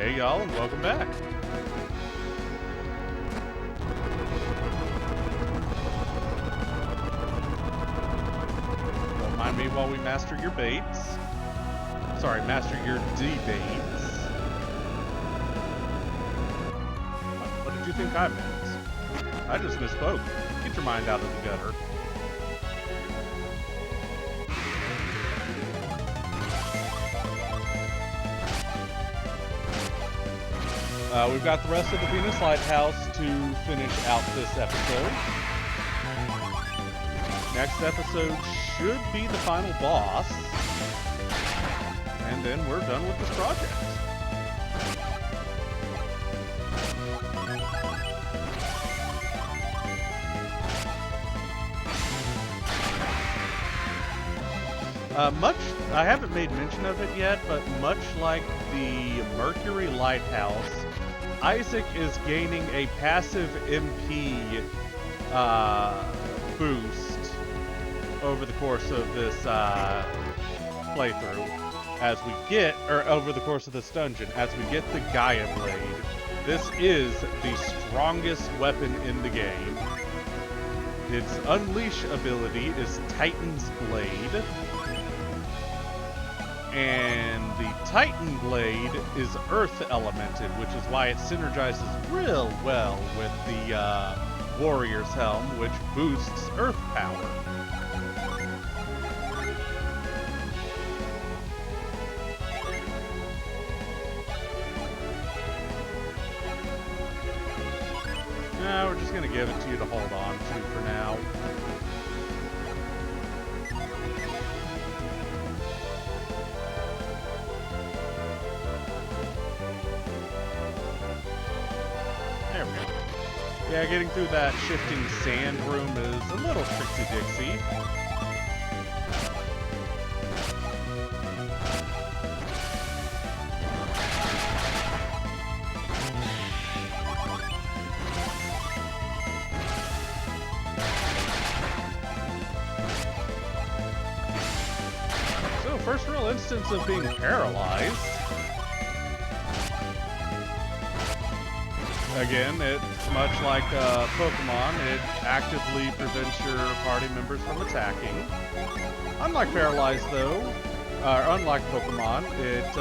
Hey y'all, and welcome back. Don't mind me while we master your baits. Sorry, master your debates. What did you think I meant? I just misspoke. Get your mind out of the gutter. We've got the rest of the Venus Lighthouse to finish out this episode. Next episode should be the final boss. And then we're done with this project. I haven't made mention of it yet, but much like the Mercury Lighthouse, Isaac is gaining a passive MP boost over the course of this playthrough. Over the course of this dungeon, as we get the Gaia Blade. This is the strongest weapon in the game. Its Unleash ability is Titan's Blade. And the Titan Blade is Earth Elemented, which is why it synergizes real well with the Warrior's Helm, which boosts Earth power. No, we're just going to give it to you to hold on to for now. There we go. Yeah, getting through that shifting sand room is a little tricksy-dixy. So, first real instance of being paralyzed. Again, it's much like Pokemon, it actively prevents your party members from attacking. Unlike Paralyzed though, unlike Pokemon, it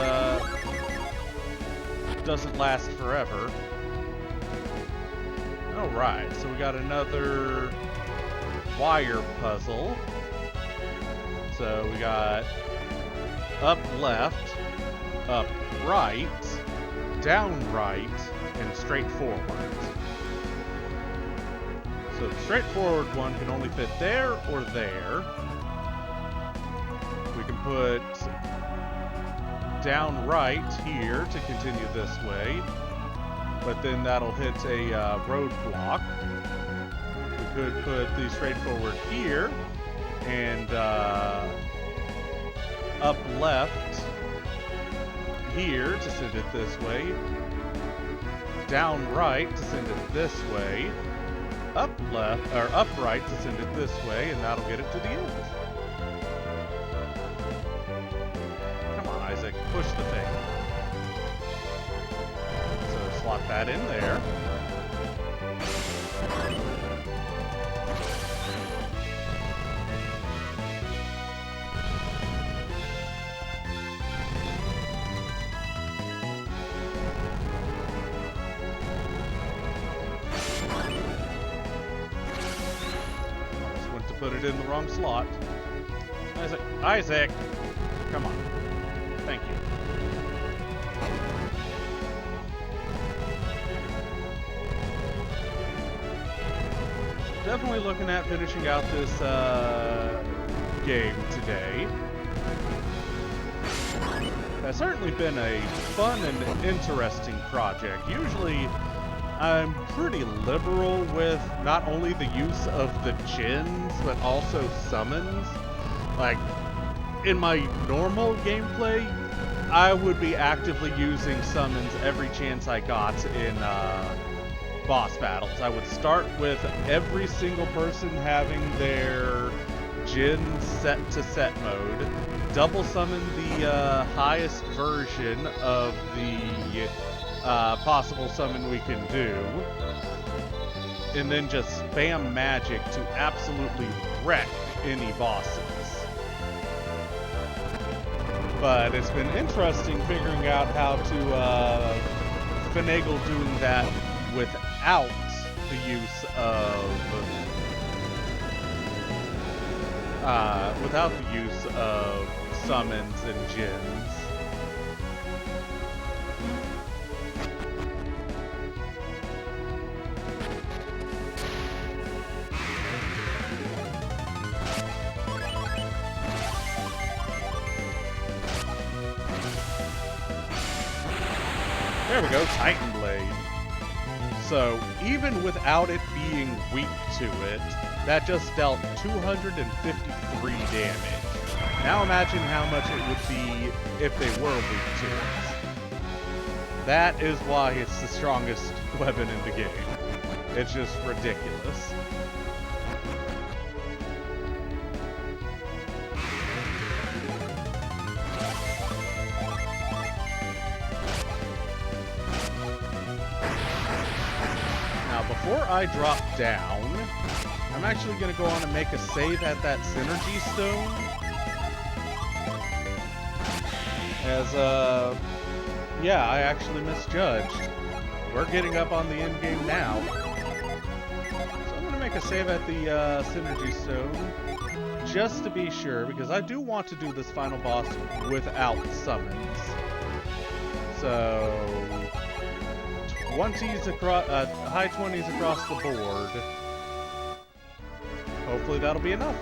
doesn't last forever. Alright, so we got another wire puzzle. So we got up left, up right, down right, and straight forward. So the straightforward one can only fit there or there. We can put down right here to continue this way, but then that'll hit a roadblock. We could put the straightforward here, and up left here to send it this way. Down right to send it this way, up left or up right to send it this way, and that'll get it to the end. Come on, Isaac, push the thing. So slot that in there. Put it in the wrong slot. Isaac! Come on. Thank you. So definitely looking at finishing out this game today. That's certainly been a fun and interesting project. Usually I'm pretty liberal with not only the use of the gens, but also summons. Like, in my normal gameplay, I would be actively using summons every chance I got in boss battles. I would start with every single person having their gen set to set mode, double summon the highest version of the possible summon we can do, and then just spam magic to absolutely wreck any bosses. But it's been interesting figuring out how to finagle doing that without the use of summons and gens. There we go, Titan Blade. So, even without it being weak to it, that just dealt 253 damage. Now imagine how much it would be if they were weak to it. That is why it's the strongest weapon in the game. It's just ridiculous. Before I drop down, I'm actually going to go on and make a save at that Synergy Stone. As, yeah, I actually misjudged. We're getting up on the end game now. So I'm going to make a save at the Synergy Stone, just to be sure, because I do want to do this final boss without summons. So 20s across, high 20s across the board. Hopefully that'll be enough.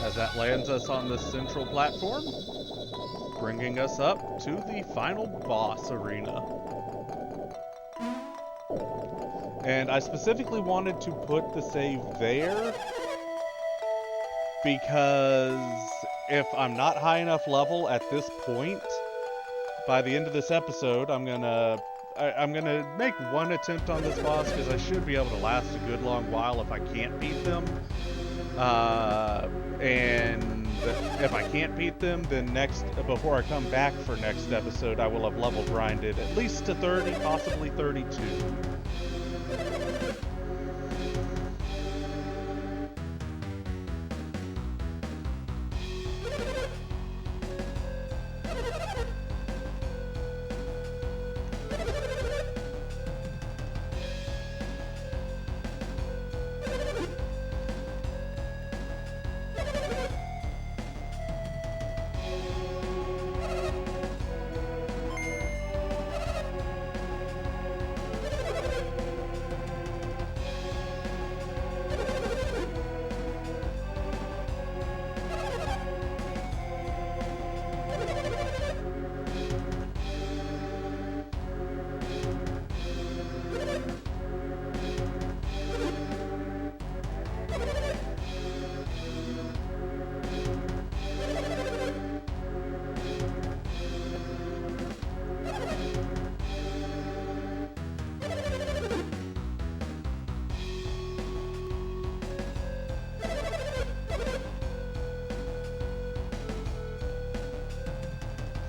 As that lands us on the central platform, bringing us up to the final boss arena. And I specifically wanted to put the save there because if I'm not high enough level at this point, by the end of this episode, I'm gonna make one attempt on this boss because I should be able to last a good long while if I can't beat them. And if I can't beat them, then before I come back for next episode, I will have level grinded at least to 30, possibly 32.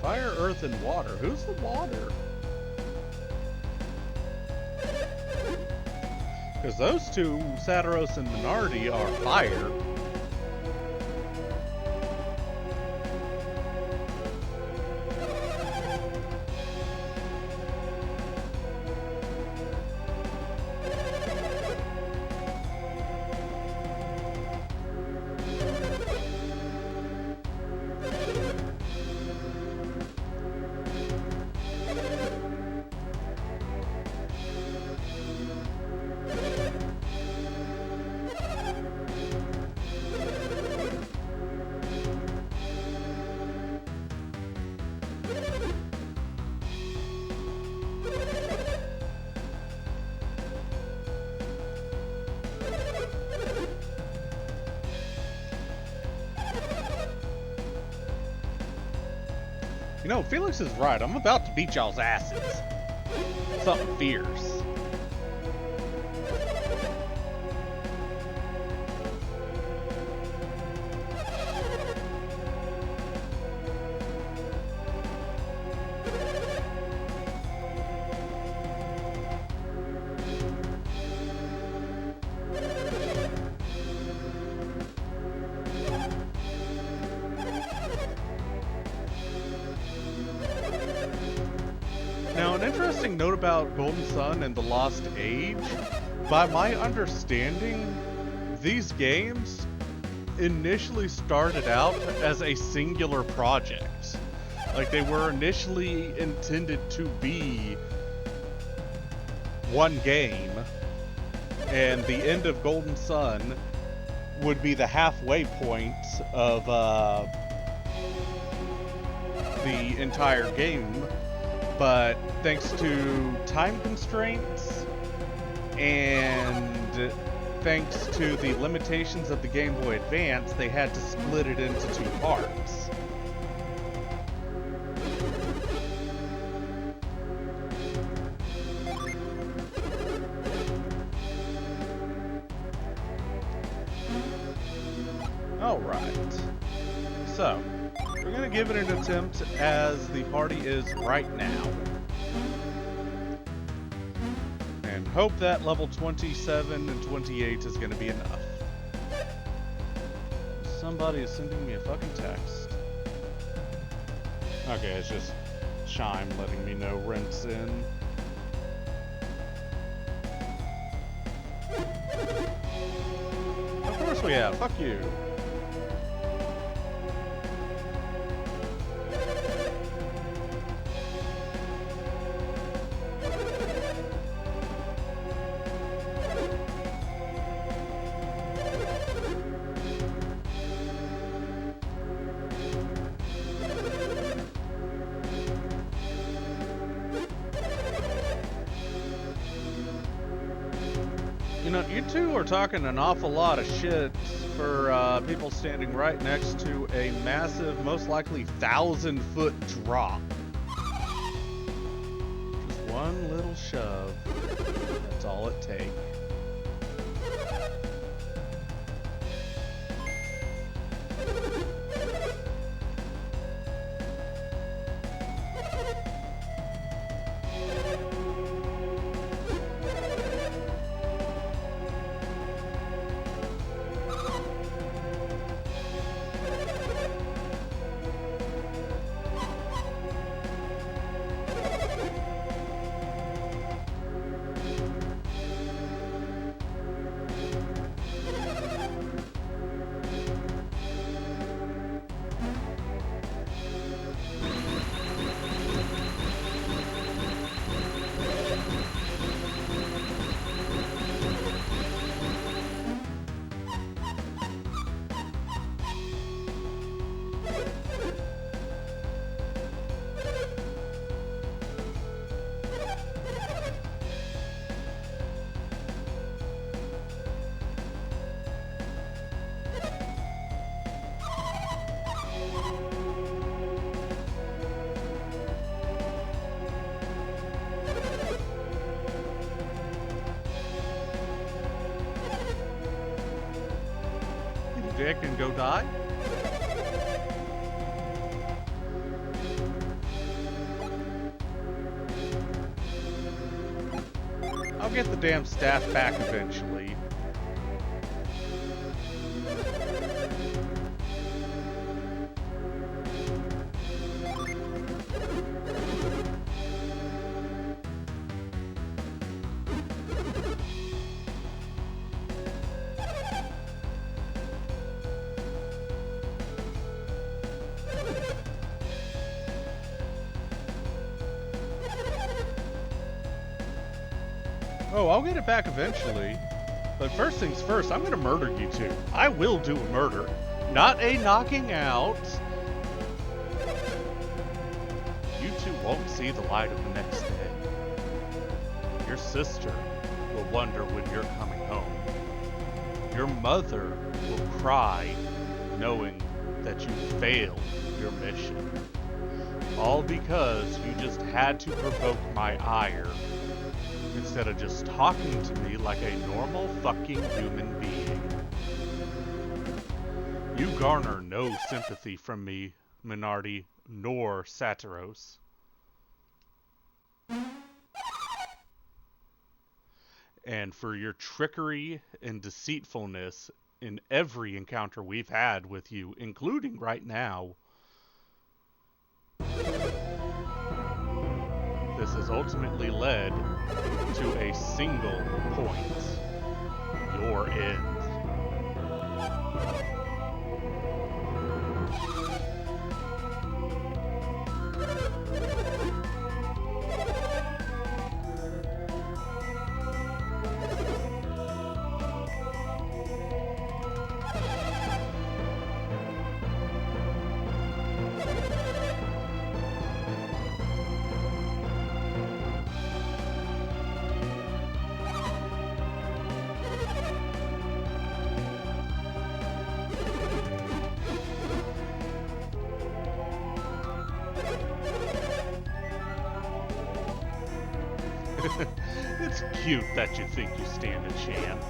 Fire, earth, and water. Who's the water? Because those two, Saturos and Menardi, are fire. You know, Felix is right. I'm about to beat y'all's asses. Something fierce. interesting note about Golden Sun and The Lost Age. By my understanding, these games initially started out as a singular project. Like, they were initially intended to be one game, and the end of Golden Sun would be the halfway point of the entire game, but thanks to time constraints and thanks to the limitations of the Game Boy Advance, they had to split it into two parts. Alright, so we're going to give it an attempt as the party is right now. And hope that level 27 and 28 is going to be enough. Somebody is sending me a fucking text. Okay, it's just Chime letting me know rent's in. Of course we have, fuck you. You know, you two are talking an awful lot of shit for people standing right next to a massive, most likely 1,000-foot drop. Just one little shove. That's all it takes. Dick and go die? I'll get the damn staff back eventually. Oh, I'll get it back eventually. But first things first, I'm gonna murder you two. I will do a murder. Not a knocking out. You two won't see the light of the next day. Your sister will wonder when you're coming home. Your mother will cry knowing that you failed your mission. All because you just had to provoke my ire instead of just talking to me like a normal fucking human being. You garner no sympathy from me, Menardi, nor Saturos. And for your trickery and deceitfulness in every encounter we've had with you, including right now, the this has ultimately led to a single point. Your end. It's cute that you think you stand a chance.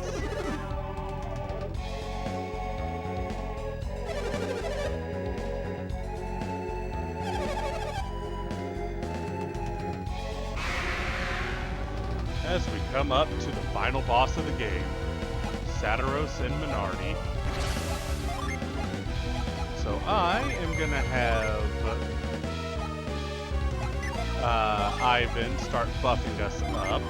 As we come up to the final boss of the game, Saturos and Menardi. So I am gonna have Ivan start buffing us up.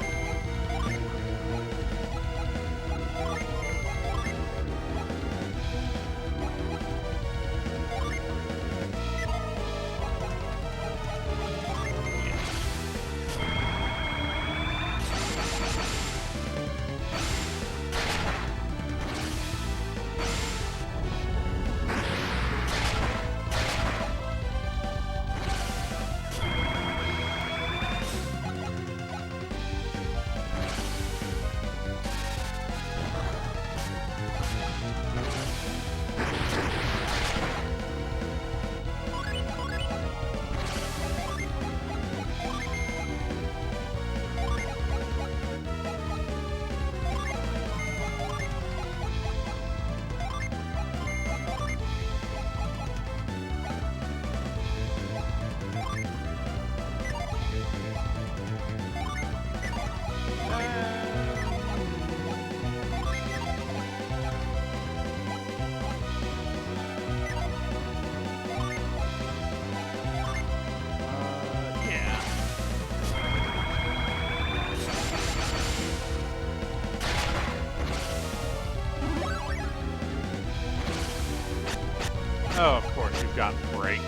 Oh, of course, you've got break,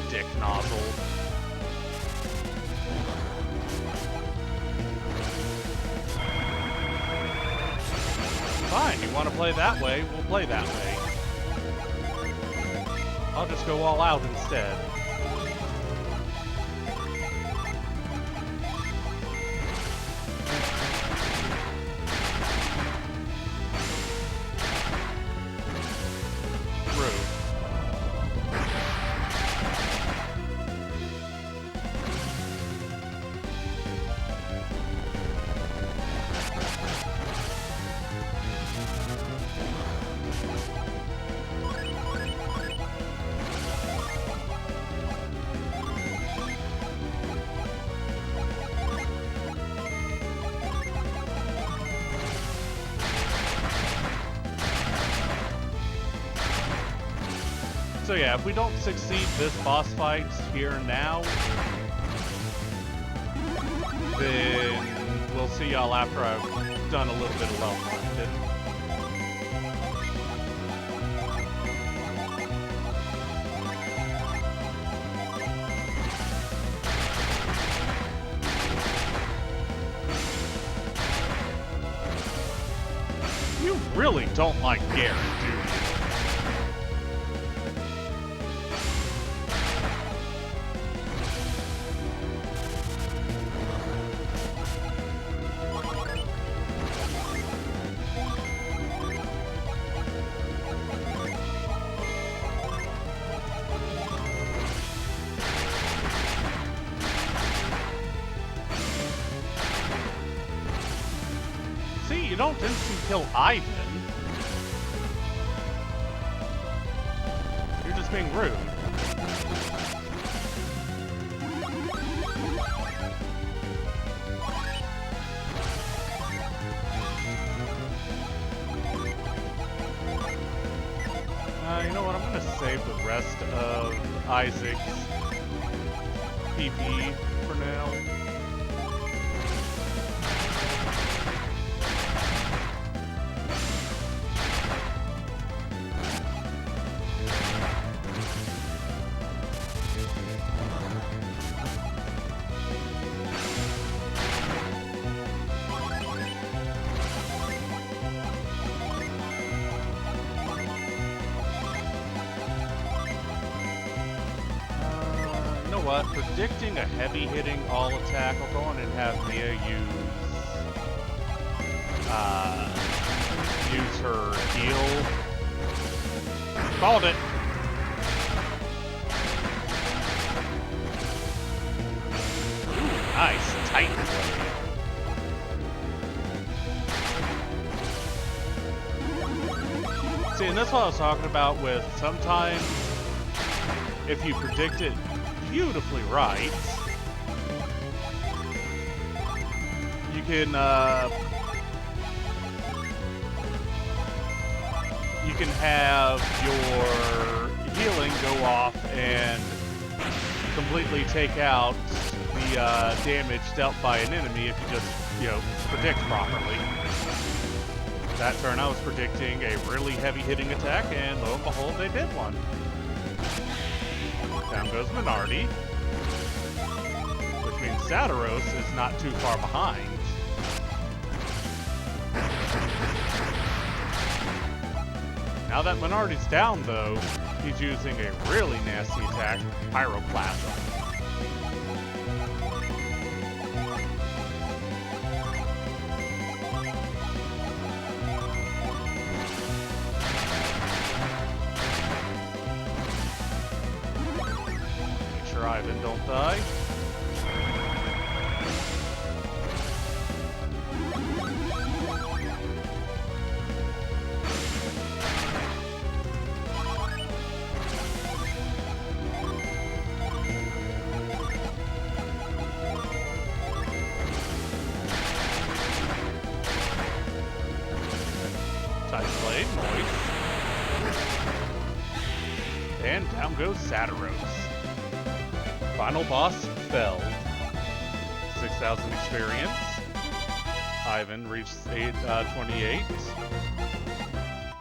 dick nozzle. Fine, you want to play that way, we'll play that way. I'll just go all out instead. So yeah, if we don't succeed this boss fight here and now, then we'll see y'all after I've done a little bit of level grinding. You really don't like Garrett, do you? See, you don't instant kill Ivan. You're just being rude. You know what? I'm gonna save the rest of Isaac's PP for now. know what? Predicting a heavy-hitting all attack, I'll go on and have Mia use her heal. Called it! Ooh, nice. Titan blade. See, and that's what I was talking about with sometimes if you predict it beautifully right, you can have your healing go off and completely take out the damage dealt by an enemy if you just, predict properly. That turn I was predicting a really heavy-hitting attack, and lo and behold, they did one. Down goes Menardi, which means Saturos is not too far behind. Now that Menardi's down, though, he's using a really nasty attack, Pyroclasm. Ivan, don't die. Titan blade, noise. And down goes Saturos. Final boss felled. 6,000 experience. Ivan reached 28.